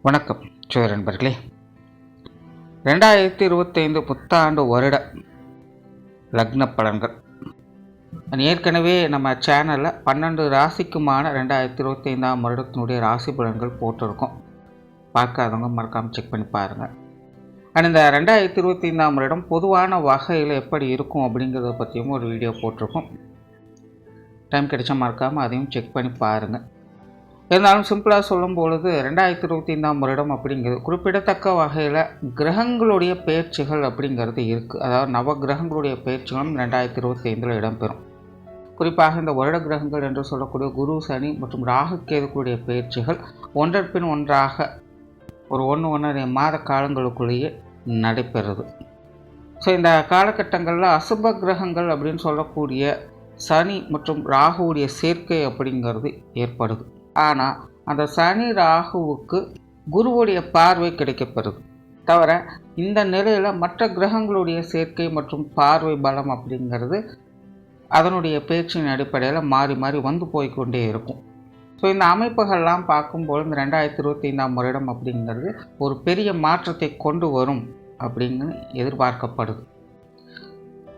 வணக்கம் நண்பர்களே. 2025 புத்தாண்டு வருட லக்ன பலன்கள் ஏற்கனவே நம்ம சேனலில் 12 ராசிக்குமான 2025 வருடத்தினுடைய ராசி பலன்கள் போட்டிருக்கோம். பார்க்காதவங்க மறக்காமல் செக் பண்ணி பாருங்கள். அண்ட் இந்த 2025 வருடம் பொதுவான வகையில் எப்படி இருக்கும் அப்படிங்கிறத பற்றியும் ஒரு வீடியோ போட்டிருக்கோம். டைம் கிடைச்சா மறக்காமல் அதையும் செக் பண்ணி பாருங்கள். இருந்தாலும் சிம்பிளாக சொல்லும் பொழுது 2025 வருடம் அப்படிங்கிறது குறிப்பிடத்தக்க வகையில் கிரகங்களுடைய பயிற்சிகள் அப்படிங்கிறது இருக்குது. அதாவது நவ கிரகங்களுடைய பயிற்சிகளும் 2025 இடம்பெறும். குறிப்பாக இந்த வருட கிரகங்கள் என்று சொல்லக்கூடிய குரு, சனி மற்றும் ராகு கேதுக்களுடைய பயிற்சிகள் ஒன்றன் பின் ஒன்றாக ஒரு 1.5 மாத காலங்களுக்குள்ளேயே நடைபெறுது. ஸோ இந்த காலகட்டங்களில் அசுப கிரகங்கள் அப்படின்னு சொல்லக்கூடிய சனி மற்றும் ராகுவுடைய சேர்க்கை அப்படிங்கிறது ஏற்படுது. ஆனால் அந்த சனி ராகுவுக்கு குருவுடைய பார்வை கிடைக்கப்பெறுது. தவிர இந்த நிலையில் மற்ற கிரகங்களுடைய சேர்க்கை மற்றும் பார்வை பலம் அப்படிங்கிறது அதனுடைய பேச்சின் அடிப்படையில் மாறி மாறி வந்து போய்கொண்டே இருக்கும். ஸோ இந்த அமைப்புகள்லாம் பார்க்கும்போது இந்த 2025 வருடம் அப்படிங்கிறது ஒரு பெரிய மாற்றத்தை கொண்டு வரும் அப்படின்னு எதிர்பார்க்கப்படுது.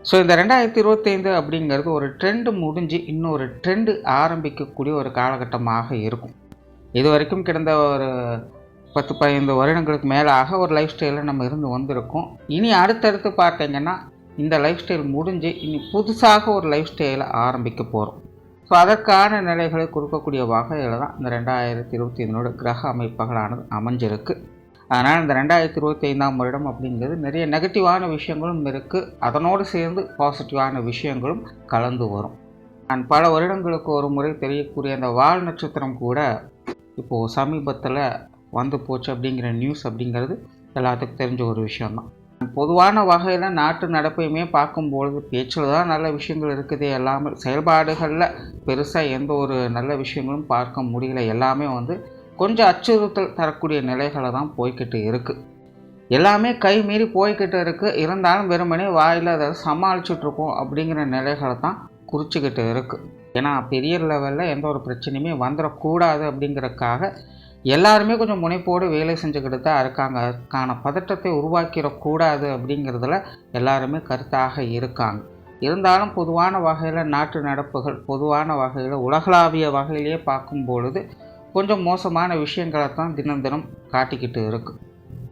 ஸோ இந்த 2025 அப்படிங்கிறது ஒரு ட்ரெண்டு முடிஞ்சு இன்னொரு ட்ரெண்டு ஆரம்பிக்கக்கூடிய ஒரு காலகட்டமாக இருக்கும். இது வரைக்கும் கிடந்த ஒரு 10-15 வருடங்களுக்கு மேலாக ஒரு லைஃப் ஸ்டைலில் நம்ம இருந்து வந்திருக்கோம். இனி அடுத்தடுத்து பார்த்தீங்கன்னா இந்த லைஃப் ஸ்டைல் முடிஞ்சு இனி புதுசாக ஒரு லைஃப் ஸ்டைலை ஆரம்பிக்க போகிறோம். ஸோ அதற்கான நிலைகளை கொடுக்கக்கூடிய வகையில் தான் இந்த 2025 கிரக அமைப்புகளானது அமைஞ்சிருக்கு. அதனால் இந்த 2025 வருடம் அப்படிங்கிறது நிறைய நெகட்டிவான விஷயங்களும் இருக்குது, அதனோடு சேர்ந்து பாசிட்டிவான விஷயங்களும் கலந்து வரும். நான் பல வருடங்களுக்கு ஒரு முறை தெரியக்கூடிய அந்த வால் நட்சத்திரம் கூட இப்போது சமீபத்தில் வந்து போச்சு அப்படிங்கிற நியூஸ் அப்படிங்கிறது எல்லாத்துக்கும் தெரிஞ்ச ஒரு விஷயந்தான். பொதுவான வகையில் நாட்டு நடப்பையுமே பார்க்கும்பொழுது பேச்சில் தான் நல்ல விஷயங்கள் இருக்குது, எல்லாமே செயல்பாடுகளில் பெருசாக எந்த ஒரு நல்ல விஷயங்களும் பார்க்க முடியல. எல்லாமே கொஞ்சம் அச்சுறுத்தல் தரக்கூடிய நிலைகளை தான் போய்கிட்டு இருக்குது. எல்லாமே கை மீறி போய்கிட்டு இருக்குது. இருந்தாலும் வெறுமனே வாயில் அதை சமாளிச்சுட்ருக்கோம் அப்படிங்கிற நிலைகளை தான் குறிச்சிக்கிட்டு இருக்குது. ஏன்னா பெரிய லெவலில் எந்த ஒரு பிரச்சனையுமே வந்துடக்கூடாது அப்படிங்கிறதுக்காக எல்லாருமே கொஞ்சம் முனைப்போடு வேலை செஞ்சுக்கிட்டு தான் இருக்காங்க. அதுக்கான பதட்டத்தை உருவாக்கிடக்கூடாது அப்படிங்கிறதுல எல்லாருமே கருத்தாக இருக்காங்க. இருந்தாலும் பொதுவான வகையில் நாட்டு நடப்புகள் பொதுவான வகையில் உலகளாவிய வகையிலேயே பார்க்கும் பொழுது கொஞ்சம் மோசமான விஷயங்களை தான் தினம் தினம் காட்டிக்கிட்டு இருக்குது.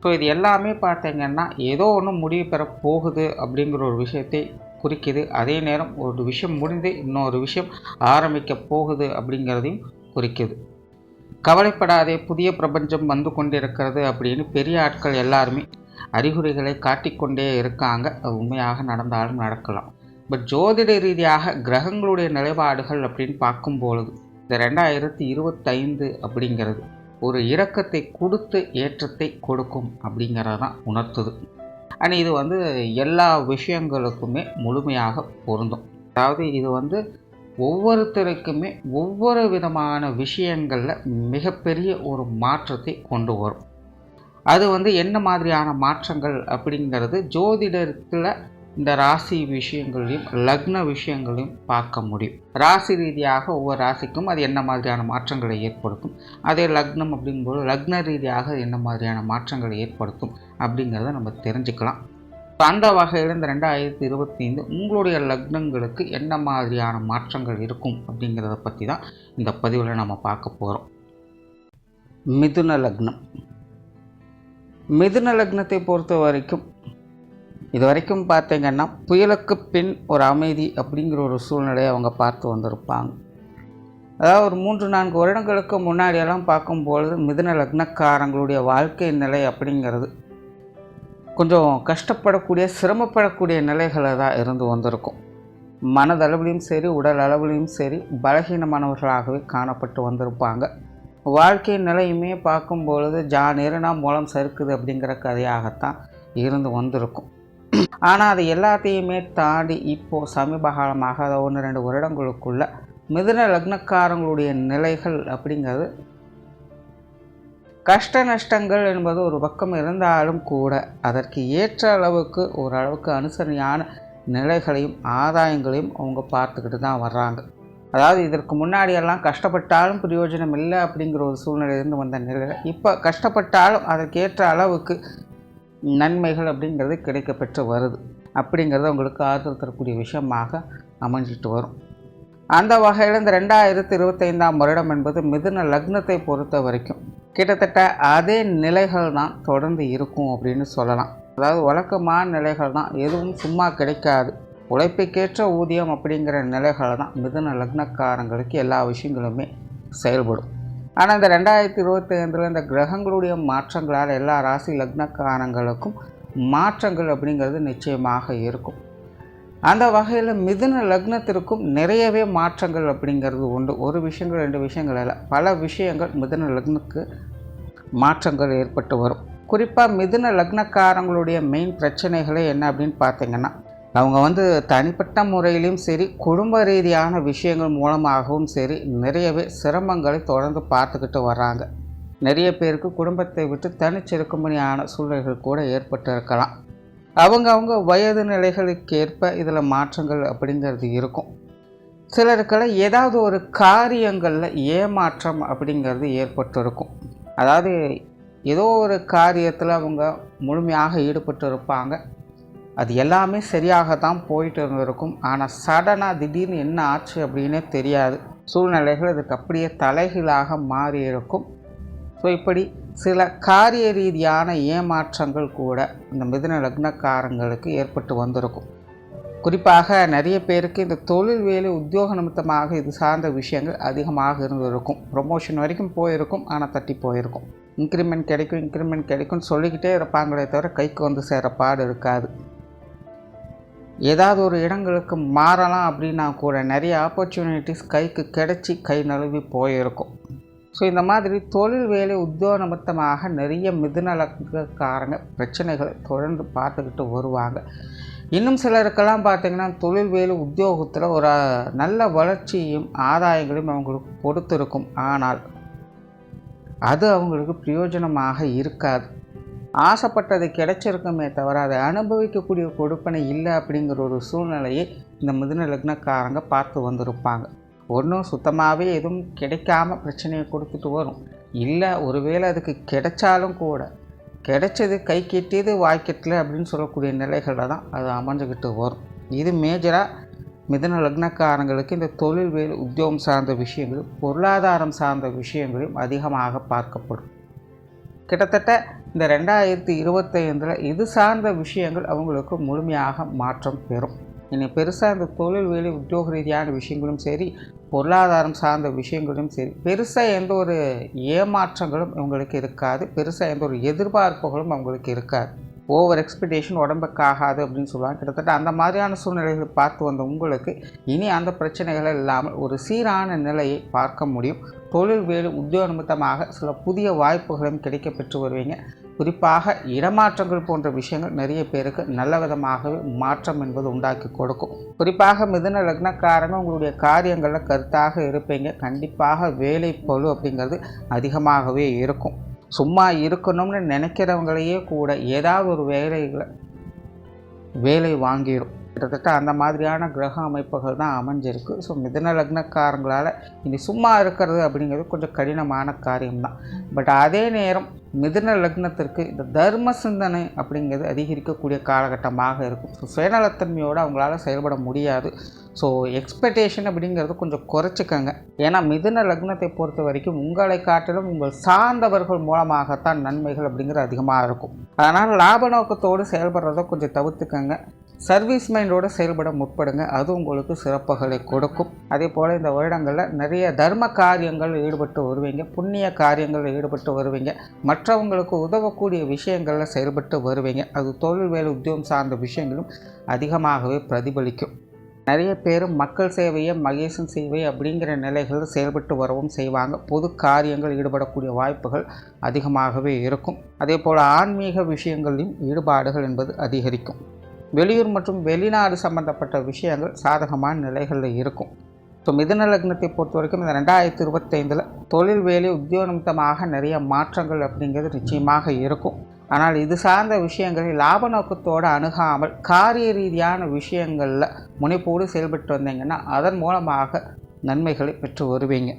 ஸோ இது எல்லாமே பார்த்தீங்கன்னா ஏதோ ஒன்று முடிவு பெற போகுது அப்படிங்கிற ஒரு விஷயத்தை குறிக்குது. அதே நேரம் ஒரு விஷயம் முடிந்து இன்னொரு விஷயம் ஆரம்பிக்க போகுது அப்படிங்கிறதையும் குறிக்குது. கவலைப்படாதே, புதிய பிரபஞ்சம் வந்து கொண்டிருக்கிறது அப்படின்னு பெரிய ஆட்கள் எல்லாருமே அறிகுறிகளை காட்டிக்கொண்டே இருக்காங்க. அது உண்மையாக நடந்தாலும் நடக்கலாம். பட் ஜோதிட ரீதியாக கிரகங்களுடைய நிலைப்பாடுகள் அப்படின்னு பார்க்கும்பொழுது இந்த 2025 அப்படிங்கிறது ஒரு இரக்கத்தை கொடுத்து ஏற்றத்தை கொடுக்கும் அப்படிங்கிறதான் உணர்த்துது. அண்ட் இது எல்லா விஷயங்களுக்குமே முழுமையாக பொருந்தும். அதாவது இது ஒவ்வொருத்தருக்குமே ஒவ்வொரு விதமான விஷயங்களில் மிகப்பெரிய ஒரு மாற்றத்தை கொண்டு வரும். அது என்ன மாதிரியான மாற்றங்கள் அப்படிங்கிறது ஜோதிடத்தில் இந்த ராசி விஷயங்களையும் லக்ன விஷயங்களையும் பார்க்க முடியும். ராசி ரீதியாக ஒவ்வொரு ராசிக்கும் அது என்ன மாதிரியான மாற்றங்களை ஏற்படுத்தும், அதே லக்னம் அப்படிங்கும்போது லக்ன ரீதியாக என்ன மாதிரியான மாற்றங்களை ஏற்படுத்தும் அப்படிங்கிறத நம்ம தெரிஞ்சுக்கலாம். அந்த வகையில் இந்த 2025 உங்களுடைய லக்னங்களுக்கு என்ன மாதிரியான மாற்றங்கள் இருக்கும் அப்படிங்கிறத பற்றி தான் இந்த பதிவில் நம்ம பார்க்க போகிறோம். மிதுன லக்னம். மிதுன லக்னத்தை பொறுத்த வரைக்கும் இது வரைக்கும் பார்த்தீங்கன்னா புயலுக்கு பின் ஒரு அமைதி அப்படிங்கிற ஒரு சூழ்நிலையை அவங்க பார்த்து வந்திருப்பாங்க. அதாவது ஒரு 3-4 வருடங்களுக்கு முன்னாடியெல்லாம் பார்க்கும்பொழுது மிதுன லக்னக்காரங்களுடைய வாழ்க்கை நிலை அப்படிங்கிறது கொஞ்சம் கஷ்டப்படக்கூடிய சிரமப்படக்கூடிய நிலைகளை தான் இருந்து வந்திருக்கும். மனதளவிலையும் சரி உடல் அளவிலையும் சரி பலகீனமானவர்களாகவே காணப்பட்டு வந்திருப்பாங்க. வாழ்க்கை நிலையுமே பார்க்கும்பொழுது நேருனா மூலம் சறுக்குது அப்படிங்கிற கதையாகத்தான் இருந்து வந்திருக்கும். ஆனால் அது எல்லாத்தையுமே தாண்டி இப்போது சமீப காலமாக 1-2 வருடங்களுக்குள்ள மிதுன லக்னக்காரங்களுடைய நிலைகள் அப்படிங்கிறது கஷ்ட நஷ்டங்கள் என்பது ஒரு பக்கம் இருந்தாலும் கூட அதற்கு ஏற்ற அளவுக்கு ஓரளவுக்கு அனுசரணையான நிலைகளையும் ஆதாயங்களையும் அவங்க பார்த்துக்கிட்டு தான் வர்றாங்க. அதாவது இதற்கு முன்னாடியெல்லாம் கஷ்டப்பட்டாலும் பிரயோஜனம் இல்லை அப்படிங்கிற ஒரு சூழ்நிலையிலிருந்து வந்த நிலையில் இப்போ கஷ்டப்பட்டாலும் அதற்கேற்ற அளவுக்கு நன்மைகள் அப்படிங்கிறது கிடைக்கப்பெற்று வருது. அப்படிங்கிறது உங்களுக்கு ஆறுதல் தரக்கூடிய விஷயமாக அமைஞ்சிட்டு வரும். அந்த வகையில் இந்த 2025ஆம் வருடம் என்பது மிதுன லக்னத்தை பொறுத்த வரைக்கும் கிட்டத்தட்ட அதே நிலைகள் தான் தொடர்ந்து இருக்கும் அப்படின்னு சொல்லலாம். அதாவது வழக்கமான நிலைகள் தான், எதுவும் சும்மா கிடைக்காது. உழைப்புக்கேற்ற ஊதியம் அப்படிங்கிற நிலைகள் தான் மிதுன லக்னக்காரங்களுக்கு எல்லா விஷயங்களுமே செயல்படும். ஆனால் இந்த 2025 இந்த கிரகங்களுடைய மாற்றங்களால் எல்லா ராசி லக்னக்காரங்களுக்கும் மாற்றங்கள் அப்படிங்கிறது நிச்சயமாக இருக்கும். அந்த வகையில் மிதுன லக்னத்திற்கும் நிறையவே மாற்றங்கள் அப்படிங்கிறது உண்டு. ஒரு விஷயங்கள் 2 விஷயங்கள் இல்லை, பல விஷயங்கள் மிதுன லக்னுக்கு மாற்றங்கள் ஏற்பட்டு வரும். குறிப்பாக மிதுன லக்னக்காரங்களுடைய மெயின் பிரச்சனைகளே என்ன அப்படின்னு பார்த்திங்கன்னா, அவங்க தனிப்பட்ட முறையிலும் சரி, குடும்ப ரீதியான விஷயங்கள் மூலமாகவும் சரி நிறையவே சிரமங்களை தொடர்ந்து பார்த்துக்கிட்டு வர்றாங்க. நிறைய பேருக்கு குடும்பத்தை விட்டு தனிச்சிருக்கும்படியான சூழல்கள் கூட ஏற்பட்டு இருக்கலாம். அவங்க வயது நிலைகளுக்கு ஏற்ப இதில் மாற்றங்கள் அப்படிங்கிறது இருக்கும். சிலருக்கெல்லாம் ஏதாவது ஒரு காரியங்களில் ஏமாற்றம் அப்படிங்கிறது ஏற்பட்டு இருக்கும். அதாவது ஏதோ ஒரு காரியத்தில் அவங்க முழுமையாக ஈடுபட்டு இருப்பாங்க, அது எல்லாமே சரியாகத்தான் போயிட்டு இருந்திருக்கும். ஆனால் சடனாக திடீர்னு என்ன ஆச்சு அப்படின்னே தெரியாது. சூழ்நிலைகள் அதுக்கு அப்படியே தலைகீழாக மாறி இருக்கும். ஸோ இப்படி சில காரிய ரீதியான ஏமாற்றங்கள் கூட இந்த மிதுன லக்னக்காரங்களுக்கு ஏற்பட்டு வந்திருக்கும். குறிப்பாக நிறைய பேருக்கு இந்த தொழில் வேலை உத்தியோக நிமித்தமாக இது சார்ந்த விஷயங்கள் அதிகமாக இருந்திருக்கும். ப்ரொமோஷன் வரைக்கும் போயிருக்கும், ஆனால் தட்டி போயிருக்கும். இன்க்ரிமெண்ட் கிடைக்கும்னு சொல்லிக்கிட்டே இருப்பாங்களே தவிர கைக்கு சேரப்பாடு இருக்காது. ஏதாவது ஒரு இடங்களுக்கு மாறலாம் அப்படின்னா கூட நிறைய ஆப்பர்ச்சுனிட்டிஸ் கைக்கு கிடைச்சி கை நழுவி போயிருக்கும். ஸோ இந்த மாதிரி தொழில் வேலை உத்தியோக நிமித்தமாக நிறைய மிதுன லக்னக்காரங்க பிரச்சனைகளை தொடர்ந்து பார்த்துக்கிட்டு வருவாங்க. இன்னும் சிலருக்கெல்லாம் பார்த்திங்கன்னா தொழில் வேலை உத்தியோகத்தில் ஒரு நல்ல வளர்ச்சியும் ஆதாயங்களையும் அவங்களுக்கு கொடுத்துருக்கும். ஆனால் அது அவங்களுக்கு பிரயோஜனமாக இருக்காது. ஆசைப்பட்டது கிடைச்சிருக்குமே தவிர அதை அனுபவிக்கக்கூடிய கொடுப்பனை இல்லை அப்படிங்கிற ஒரு சூழ்நிலையை இந்த மிதுன லக்னக்காரங்க பார்த்து வந்திருப்பாங்க. ஒன்றும் சுத்தமாகவே எதுவும் கிடைக்காம பிரச்சனையை கொடுத்துட்டு வரும். இல்லை ஒருவேளை அதுக்கு கிடைச்சாலும் கூட கிடைச்சது கை கெட்டியது வாய்க்கெட்டல அப்படின்னு சொல்லக்கூடிய நிலைகளில் தான் அது அமைஞ்சுக்கிட்டு வரும். இது மேஜராக மிதுன லக்னக்காரங்களுக்கு இந்த தொழில் வேலை உத்தியோகம் சார்ந்த விஷயங்களும் பொருளாதாரம் சார்ந்த விஷயங்களையும் அதிகமாக பார்க்கப்படும். கிட்டத்தட்ட இந்த 2025 இது சார்ந்த விஷயங்கள் அவங்களுக்கு முழுமையாக மாற்றம் பெறும். இனி பெருசாக இந்த தொழில் வேலை உத்தியோக ரீதியான விஷயங்களும் சரி, பொருளாதாரம் சார்ந்த விஷயங்களும் சரி, பெருசாக எந்த ஒரு ஏமாற்றங்களும் அவங்களுக்கு இருக்காது. பெருசாக எந்த ஒரு எதிர்பார்ப்புகளும் அவங்களுக்கு இருக்காது. ஓவர் எக்ஸ்பெக்டேஷன் உடம்புக்காகாது அப்படின்னு சொல்லுவாங்க. கிட்டத்தட்ட அந்த மாதிரியான சூழ்நிலைகளை பார்த்து வந்த உங்களுக்கு இனி அந்த பிரச்சனைகள் இல்லாமல் ஒரு சீரான நிலையை பார்க்க முடியும். தொழில் வேலை உத்தியோக நிமித்தமாக சில புதிய வாய்ப்புகளும் கிடைக்க பெற்று வருவீங்க. குறிப்பாக இடமாற்றங்கள் போன்ற விஷயங்கள் நிறைய பேருக்கு நல்ல விதமாகவே மாற்றம் என்பது உண்டாக்கி கொடுக்கும். குறிப்பாக மிதுன லக்னக்காரங்க உங்களுடைய காரியங்களில் கருத்தாக இருப்பீங்க. கண்டிப்பாக வேலை பளு அப்படிங்கிறது அதிகமாகவே இருக்கும். சும்மா இருக்கணும்னு நினைக்கிறவங்களையே கூட ஏதாவது ஒரு வேலை வாங்கிடும். கிட்டத்தட்ட அந்த மாதிரியான கிரக அமைப்புகள் தான் அமைஞ்சிருக்கு. ஸோ மிதுன லக்னக்காரங்களால் இனி சும்மா இருக்கிறது அப்படிங்கிறது கொஞ்சம் கடினமான காரியம்தான். பட் அதே நேரம் மிதுன லக்னத்திற்கு இந்த தர்ம சிந்தனை அப்படிங்கிறது அதிகரிக்கக்கூடிய காலகட்டமாக இருக்கும். ஸோ சுயநலத்தன்மையோடு அவங்களால செயல்பட முடியாது. ஸோ எக்ஸ்பெக்டேஷன் அப்படிங்கிறது கொஞ்சம் குறைச்சிக்கங்க. ஏன்னா மிதுன லக்னத்தை பொறுத்த வரைக்கும் உங்களை காட்டிலும் உங்கள் சார்ந்தவர்கள் மூலமாகத்தான் நன்மைகள் அப்படிங்கிறது அதிகமாக இருக்கும். அதனால் லாப நோக்கத்தோடு செயல்படுறதை கொஞ்சம் தவிர்த்துக்கங்க. சர்வீஸ் மைண்டோடு செயல்பட முற்படுங்க. அது உங்களுக்கு சிறப்புகளை கொடுக்கும். அதே போல் இந்த வருடங்களில் நிறைய தர்ம காரியங்கள் ஈடுபட்டு வருவீங்க, புண்ணிய காரியங்களில் ஈடுபட்டு வருவீங்க, மற்றவங்களுக்கு உதவக்கூடிய விஷயங்களில் செயல்பட்டு வருவீங்க. அது தொழில் வேலை உத்தியோகம் சார்ந்த விஷயங்களும் அதிகமாகவே பிரதிபலிக்கும். நிறைய பேர் மக்கள் சேவையை மகேசன் சேவை அப்படிங்கிற நிலைகளில் செயல்பட்டு வரவும் செய்வாங்க. பொது காரியங்கள் ஈடுபடக்கூடிய வாய்ப்புகள் அதிகமாகவே இருக்கும். அதே போல் ஆன்மீக விஷயங்களிலும் ஈடுபாடுகள் என்பது அதிகரிக்கும். வெளியூர் மற்றும் வெளிநாடு சம்பந்தப்பட்ட விஷயங்கள் சாதகமான நிலைகளில் இருக்கும். ஸோ மிதுன லக்னத்தை பொறுத்த வரைக்கும் இந்த 2025 தொழில் வேலை உத்தியோக நிமித்தமாக நிறைய மாற்றங்கள் அப்படிங்கிறது நிச்சயமாக இருக்கும். ஆனால் இது சார்ந்த விஷயங்களை லாப நோக்கத்தோடு அணுகாமல் காரிய ரீதியான விஷயங்களில் முனைப்போடு செயல்பட்டு வந்தீங்கன்னா அதன் மூலமாக நன்மைகளை பெற்று வருவீங்க.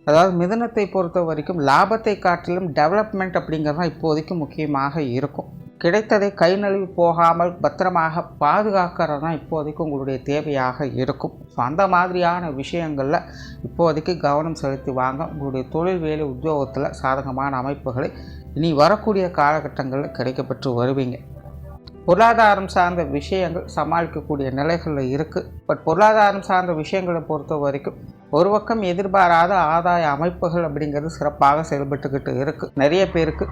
அதாவது மிதுனத்தை பொறுத்த வரைக்கும் லாபத்தை காட்டிலும் டெவலப்மெண்ட் அப்படிங்கிறது தான் இப்போதைக்கு முக்கியமாக இருக்கும். கிடைத்ததை கை நழுவி போகாமல் பத்திரமாக பாதுகாக்கிறது தான் இப்போதைக்கு உங்களுடைய தேவையாக இருக்கும். ஸோ அந்த மாதிரியான விஷயங்களில் இப்போதைக்கு கவனம் செலுத்தி வாங்க. உங்களுடைய தொழில் வேலை உத்தியோகத்தில் சாதகமான அமைப்புகளை இனி வரக்கூடிய காலகட்டங்களில் கிடைக்கப்பெற்று வருவீங்க. பொருளாதாரம் சார்ந்த விஷயங்கள் சமாளிக்கக்கூடிய நிலைகளில் இருக்குது. பட் பொருளாதாரம் சார்ந்த விஷயங்களை பொறுத்த வரைக்கும் ஒரு பக்கம் எதிர்பாராத ஆதாய அமைப்புகள் அப்படிங்கிறது சிறப்பாக செயல்பட்டுக்கிட்டு இருக்குது. நிறைய பேருக்கு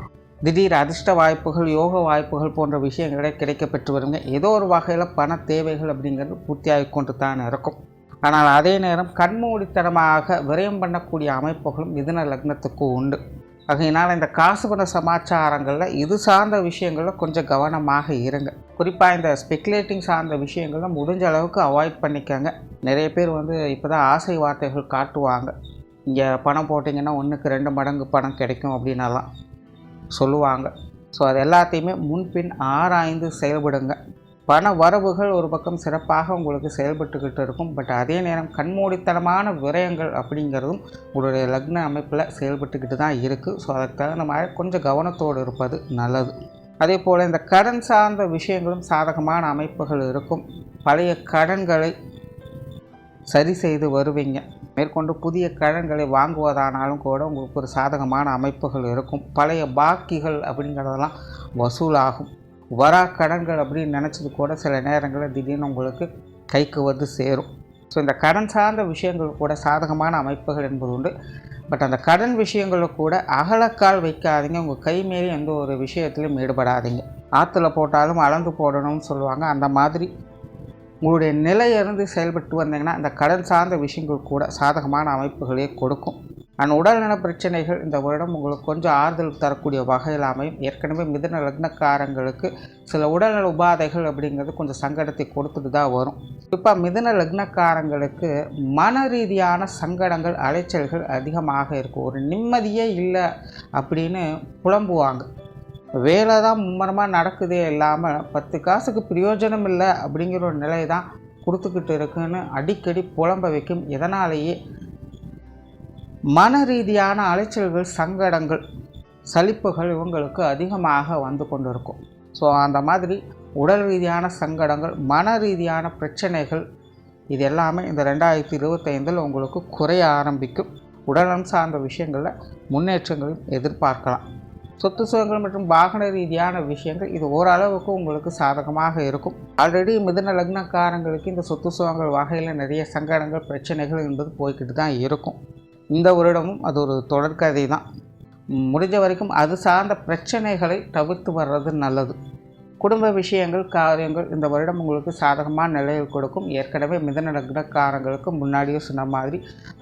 திடீர் அதிர்ஷ்ட வாய்ப்புகள், யோக வாய்ப்புகள் போன்ற விஷயங்களே கிடைக்கப்பெற்று வருங்க. ஏதோ ஒரு வகையில் பண தேவைகள் அப்படிங்கிறது பூர்த்தியாகி கொண்டு தான் இருக்கும். ஆனால் அதே நேரம் கண்மூடித்தனமாக விரயம் பண்ணக்கூடிய அமைப்புகளும் மிதுன லக்னத்துக்கு உண்டு. ஆகையினால் இந்த காசு பண சமாச்சாரங்களில் இது சார்ந்த விஷயங்களில் கொஞ்சம் கவனமாக இருங்க. குறிப்பாக இந்த ஸ்பெக்குலேட்டிங் சார்ந்த விஷயங்களில் முடிஞ்ச அளவுக்கு அவாய்ட் பண்ணிக்கோங்க. நிறைய பேர் இப்போ தான் ஆசை வார்த்தைகள் காட்டுவாங்க. இங்கே பணம் போட்டிங்கன்னா 1க்கு 2 மடங்கு பணம் கிடைக்கும் அப்படின்னலாம் சொல்லுவாங்க. ஸோ அது எல்லாத்தையுமே முன்பின் ஆராய்ந்து செயல்படுங்க. பண வரவுகள் ஒரு பக்கம் சிறப்பாக உங்களுக்கு செயல்பட்டுக்கிட்டு இருக்கும். பட் அதே நேரம் கண்மூடித்தனமான விரயங்கள் அப்படிங்கிறதும் உங்களுடைய லக்ன அமைப்பில் செயல்பட்டுக்கிட்டு தான் இருக்குது. ஸோ அதுக்கு தகுந்த மாதிரி கொஞ்சம் கவனத்தோடு இருப்பது நல்லது. அதே போல் இந்த கடன் சார்ந்த விஷயங்களும் சாதகமான அமைப்புகள் இருக்கும். பழைய கடன்களை சரி செய்து வருவீங்க. மேற்கொண்டு புதிய கடன்களை வாங்குவதானாலும் கூட உங்களுக்கு ஒரு சாதகமான அமைப்புகள் இருக்கும். பழைய பாக்கிகள் அப்படிங்கிறதெல்லாம் வசூலாகும். வரா கடன்கள் அப்படின்னு நினச்சது கூட சில நேரங்களில் திடீர்னு உங்களுக்கு கைக்கு சேரும். ஸோ இந்த கடன் சார்ந்த விஷயங்கள் கூட சாதகமான அமைப்புகள் என்பது உண்டு. பட் அந்த கடன் விஷயங்களில் கூட அகலக்கால் வைக்காதீங்க. உங்கள் கை மீறி எந்த ஒரு விஷயத்திலும் ஈடுபடாதீங்க. ஆற்றுல போட்டாலும் அளந்து போடணும்னு சொல்லுவாங்க. அந்த மாதிரி உங்களுடைய நிலையிலிருந்து செயல்பட்டு வந்தீங்கன்னா இந்த கடன் சார்ந்த விஷயங்கள் கூட சாதகமான அமைப்புகளே கொடுக்கும். உடல்நல பிரச்சனைகள் இந்த வருடம் உங்களுக்கு கொஞ்சம் ஆறுதல் தரக்கூடிய வகையில் அமையும். ஏற்கனவே மிதுன லக்னக்காரங்களுக்கு சில உடல்நல உபாதைகள் அப்படிங்கிறது கொஞ்சம் சங்கடத்தை கொடுத்துட்டு தான் வரும். குறிப்பாக மிதுன லக்னக்காரங்களுக்கு மன ரீதியான சங்கடங்கள், அலைச்சல்கள் அதிகமாக இருக்கும். ஒரு நிம்மதியே இல்லை அப்படின்னு புலம்புவாங்க. வேலை தான் மும்மரமாக நடக்குதே இல்லாமல் 10 காசுக்கு பிரயோஜனம் இல்லை அப்படிங்கிற ஒரு நிலை தான் கொடுத்துக்கிட்டு இருக்குன்னு அடிக்கடி புலம்ப வைக்கும். இதனாலேயே மன ரீதியான அலைச்சல்கள், சங்கடங்கள், சலிப்புகள் இவங்களுக்கு அதிகமாக வந்து கொண்டு இருக்கும். ஸோ அந்த மாதிரி உடல் ரீதியான சங்கடங்கள், மன ரீதியான பிரச்சனைகள் இது எல்லாமே இந்த 2025 உங்களுக்கு குறைய ஆரம்பிக்கும். உடல்நலம் சார்ந்த விஷயங்களில் முன்னேற்றங்களையும் எதிர்பார்க்கலாம். சொத்து சுகங்கள் மற்றும் வாகன ரீதியான விஷயங்கள் இது ஓரளவுக்கு உங்களுக்கு சாதகமாக இருக்கும். ஆல்ரெடி மிதுன லக்னக்காரங்களுக்கு இந்த சொத்து சுகங்கள் வகையில் நிறைய சங்கடங்கள், பிரச்சனைகள் என்பது போய்கிட்டு தான் இருக்கும். இந்த வருடமும் அது ஒரு தொடர்கதை தான். முடிஞ்ச வரைக்கும் அது சார்ந்த பிரச்சனைகளை தவிர்த்து வர்றது நல்லது. குடும்ப விஷயங்கள், காரியங்கள் இந்த வருடம் உங்களுக்கு சாதகமான நிலையில் கொடுக்கும். ஏற்கனவே மிதுன லக்னக்காரங்களுக்கு முன்னாடியே சொன்ன மாதிரி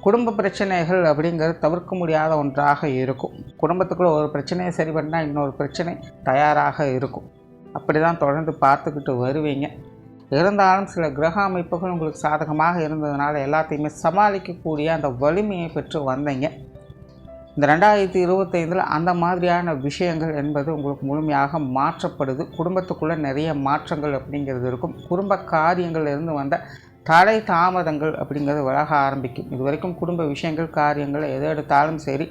குடும்ப பிரச்சனைகள் அப்படிங்கிறது தவிர்க்க முடியாத ஒன்றாக இருக்கும். குடும்பத்துக்குள்ளே ஒரு பிரச்சனையை சரி பண்ணால் இன்னொரு பிரச்சனை தயாராக இருக்கும். அப்படி தான் தொடர்ந்து பார்த்துக்கிட்டு வருவீங்க. இருந்தாலும் சில கிரக அமைப்புகள் உங்களுக்கு சாதகமாக இருந்ததுனால எல்லாத்தையுமே சமாளிக்கக்கூடிய அந்த வலிமையை பெற்று வந்தீங்க. இந்த 2025 அந்த மாதிரியான விஷயங்கள் என்பது உங்களுக்கு முழுமையாக மாற்றப்படுது. குடும்பத்துக்குள்ளே நிறைய மாற்றங்கள் அப்படிங்கிறது இருக்கும். குடும்ப காரியங்கள் இருந்து வந்த தடை தாமதங்கள் அப்படிங்கிறது விலக ஆரம்பிக்கும். இது வரைக்கும் குடும்ப விஷயங்கள், காரியங்கள் எதை எடுத்தாலும் சரி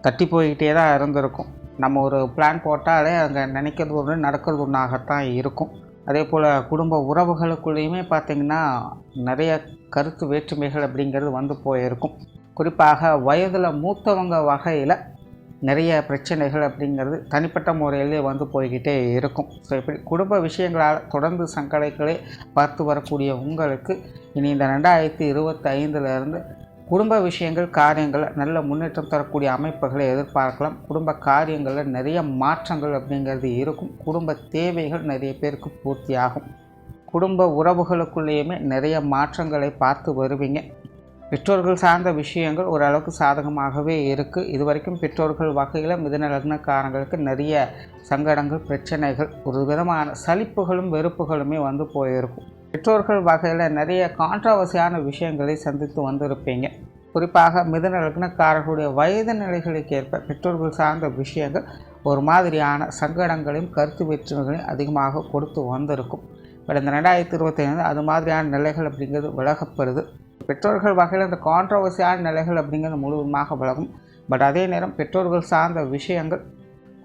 தட்டி போய்கிட்டே தான் இருந்திருக்கும். நம்ம ஒரு பிளான் போட்டாலே அங்கே நினைக்கிறது ஒன்று, நடக்கிறது ஒன்றாகத்தான் இருக்கும். அதே போல் குடும்ப உறவுகளுக்குள்ளேயுமே பார்த்திங்கன்னா நிறைய கருத்து வேற்றுமைகள் அப்படிங்கிறது வந்து போயிருக்கும். குறிப்பாக வயதில் மூத்தவங்க வகையில் நிறைய பிரச்சனைகள் அப்படிங்கிறது தனிப்பட்ட முறையிலே வந்து போய்கிட்டே இருக்கும். ஸோ இப்படி குடும்ப விஷயங்களால் தொடர்ந்து சங்கடங்களை பார்த்து வரக்கூடிய உங்களுக்கு இனி இந்த 2025 குடும்ப விஷயங்கள், காரியங்கள் நல்ல முன்னேற்றம் தரக்கூடிய அமைப்புகளை எதிர்பார்க்கலாம். குடும்ப காரியங்களில் நிறைய மாற்றங்கள் அப்படிங்கிறது இருக்கும். குடும்ப தேவைகள் நிறைய பேருக்கு பூர்த்தியாகும். குடும்ப உறவுகளுக்குள்ளேயுமே நிறைய மாற்றங்களை பார்த்து வருவீங்க. பெற்றோர்கள் சார்ந்த விஷயங்கள் ஓரளவுக்கு சாதகமாகவே இருக்குது. இதுவரைக்கும் பெற்றோர்கள் வகையில் மிதுன லக்னக்காரங்களுக்கு நிறைய சங்கடங்கள், பிரச்சனைகள், ஒரு விதமான சலிப்புகளும் வெறுப்புகளுமே வந்து போயிருக்கும். பெற்றோர்கள் வகையில் நிறைய கான்ட்ரவர்சியான விஷயங்களை சந்தித்து வந்திருப்பீங்க. குறிப்பாக மிதுன லக்னக்காரர்களுடைய வயது நிலைகளுக்கு ஏற்ப பெற்றோர்கள் சார்ந்த விஷயங்கள் ஒரு மாதிரியான சங்கடங்களையும் கருத்து வேற்றுமைகளையும் அதிகமாக கொடுத்து வந்திருக்கும். பட் இந்த 2025 அது மாதிரியான நிலைகள் அப்படிங்கிறது விலகப்படுது. பெற்றோர்கள் வகையில் இந்த கான்ட்ரவர்சியான நிலைகள் அப்படிங்கிறது முழுவதுமாக விலகும். பட் அதே நேரம் பெற்றோர்கள் சார்ந்த விஷயங்கள்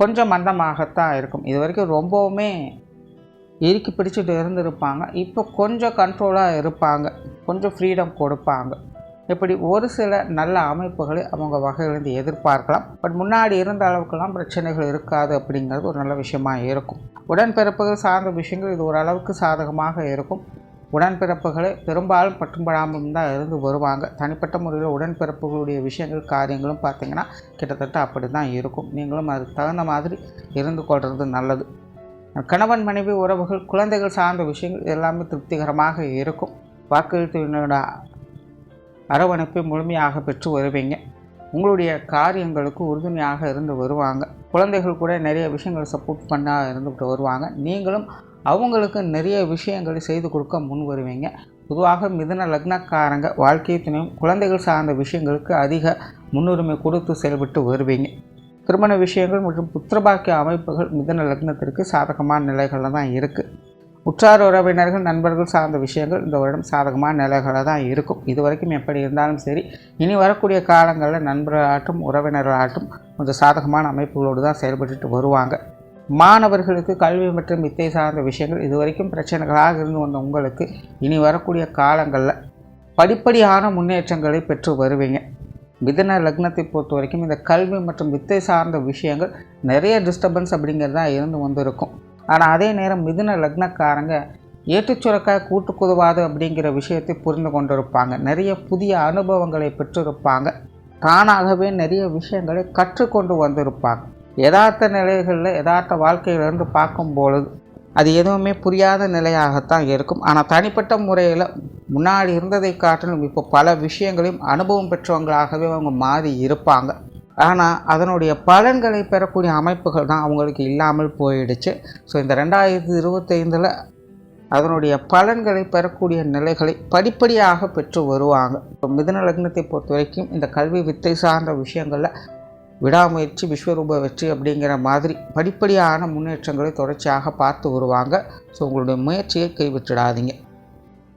கொஞ்சம் மந்தமாகத்தான் இருக்கும். இது வரைக்கும் ரொம்பவுமே இறுக்கி பிடிச்சிட்டு இருந்திருப்பாங்க. இப்போ கொஞ்சம் கண்ட்ரோலாக இருப்பாங்க, கொஞ்சம் ஃப்ரீடம் கொடுப்பாங்க. இப்படி ஒரு சில நல்ல அமைப்புகளை அவங்க வகையிலேருந்து எதிர்பார்க்கலாம். பட் முன்னாடி இருந்த அளவுக்கெல்லாம் பிரச்சனைகள் இருக்காது அப்படிங்கிறது ஒரு நல்ல விஷயமாக இருக்கும். உடன்பிறப்புகள் சார்ந்த விஷயங்கள் இது ஓரளவுக்கு சாதகமாக இருக்கும். உடன்பிறப்புகளை பெரும்பாலும் பட்டும்படாமல் தான் இருந்து வருவாங்க. தனிப்பட்ட முறையில் உடன்பிறப்புகளுடைய விஷயங்கள் காரியங்களும் பார்த்திங்கன்னா கிட்டத்தட்ட அப்படி தான் இருக்கும். நீங்களும் அதுக்கு தகுந்த மாதிரி இருந்து கொள்வது நல்லது. கணவன் மனைவி உறவுகள் குழந்தைகள் சார்ந்த விஷயங்கள் எல்லாமே திருப்திகரமாக இருக்கும். வாக்குறுதியினோட அரவணைப்பை முழுமையாக பெற்று வருவீங்க. உங்களுடைய காரியங்களுக்கு உறுதுணையாக இருந்து வருவாங்க. குழந்தைகள் கூட நிறைய விஷயங்களை சப்போர்ட் பண்ண இருந்துகிட்டு வருவாங்க. நீங்களும் அவங்களுக்கு நிறைய விஷயங்களை செய்து கொடுக்க முன் வருவீங்க. பொதுவாக மிதுன லக்னக்காரங்க வாழ்க்கை துணையும் குழந்தைகள் சார்ந்த விஷயங்களுக்கு அதிக முன்னுரிமை கொடுத்து செயல்பட்டு வருவீங்க. திருமண விஷயங்கள் மற்றும் புத்திரபாக்கிய அமைப்புகள் மிதுன லக்னத்திற்கு சாதகமான நிலைகளில் தான் இருக்குது. உற்றார் உறவினர்கள் நண்பர்கள் சார்ந்த விஷயங்கள் இந்த வருடம் சாதகமான நிலைகளில் தான் இருக்கும். இது வரைக்கும் எப்படி இருந்தாலும் சரி, இனி வரக்கூடிய காலங்களில் நண்பர்களாகட்டும் உறவினர்களாகட்டும் கொஞ்சம் சாதகமான அமைப்புகளோடு தான் செயல்பட்டு வருவாங்க. மாணவர்களுக்கு கல்வி மற்றும் வித்தை சார்ந்த விஷயங்கள் இது வரைக்கும் பிரச்சனைகளாக இருந்து வந்த உங்களுக்கு இனி வரக்கூடிய காலங்களில் படிப்படியான முன்னேற்றங்களை பெற்று வருவீங்க. மிதுன லக்னத்தை பொறுத்த வரைக்கும் இந்த கல்வி மற்றும் வித்தை சார்ந்த விஷயங்கள் நிறைய டிஸ்டர்பன்ஸ் அப்படிங்கிறது தான் இருந்து வந்திருக்கும். ஆனால் அதே நேரம் மிதுன லக்னக்காரங்க ஏற்றுச்சுரக்காய் கூட்டுக்குதுவாது அப்படிங்கிற விஷயத்தை புரிந்து கொண்டிருப்பாங்க. நிறைய புதிய அனுபவங்களை பெற்றிருப்பாங்க. தானாகவே நிறைய விஷயங்களை கற்றுக்கொண்டு வந்திருப்பாங்க. யதார்த்த நிலைகளில் யதார்த்த வாழ்க்கையிலிருந்து பார்க்கும்பொழுது அது எதுவுமே புரியாத நிலையாகத்தான் இருக்கும். ஆனால் தனிப்பட்ட முறையில் முன்னாடி இருந்ததை காட்டிலும் இப்போ பல விஷயங்களையும் அனுபவம் பெற்றவங்களாகவே அவங்க மாறி இருப்பாங்க. ஆனால் அதனுடைய பலன்களை பெறக்கூடிய அமைப்புகள் தான் அவங்களுக்கு இல்லாமல் போயிடுச்சு. ஸோ இந்த 2025 அதனுடைய பலன்களை பெறக்கூடிய நிலைகளை படிப்படியாக பெற்று வருவாங்க. இப்போ மிதுன லக்னத்தை பொறுத்த வரைக்கும் இந்த கல்வி வித்தை சார்ந்த விஷயங்களில் விடாமுயற்சி விஸ்வரூப வெற்றி அப்படிங்கிற மாதிரி படிப்படியான முன்னேற்றங்களை தொடர்ச்சியாக பார்த்து வருவாங்க. ஸோ உங்களுடைய முயற்சியை கைவிட்டுடாதீங்க.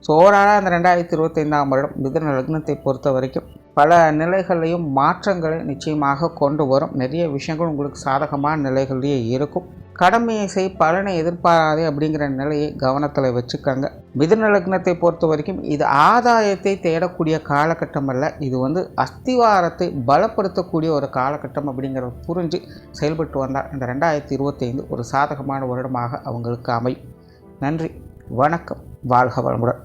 ஸோ ஓவராலாக அந்த 2025 வருடம் மிதுன லக்னத்தை பொறுத்த வரைக்கும் பல நிலைகளையும் மாற்றங்களை நிச்சயமாக கொண்டு வரும். நிறைய விஷயங்கள் உங்களுக்கு சாதகமான நிலைகளிலேயே இருக்கும். கடமையை செய் பலனை எதிர்பாராதே அப்படிங்கிற நிலையை கவனத்தில் வச்சுக்கோங்க. மிதுன லக்னத்தை பொறுத்த வரைக்கும் இது ஆதாயத்தை தேடக்கூடிய காலகட்டம் அல்ல, இது அஸ்திவாரத்தை பலப்படுத்தக்கூடிய ஒரு காலகட்டம் அப்படிங்கிறத புரிஞ்சு செயல்பட்டு வந்தால் இந்த 2025 ஒரு சாதகமான வருடமாக அவங்களுக்கு அமையும். நன்றி, வணக்கம், வாழ்க வளமுடன்.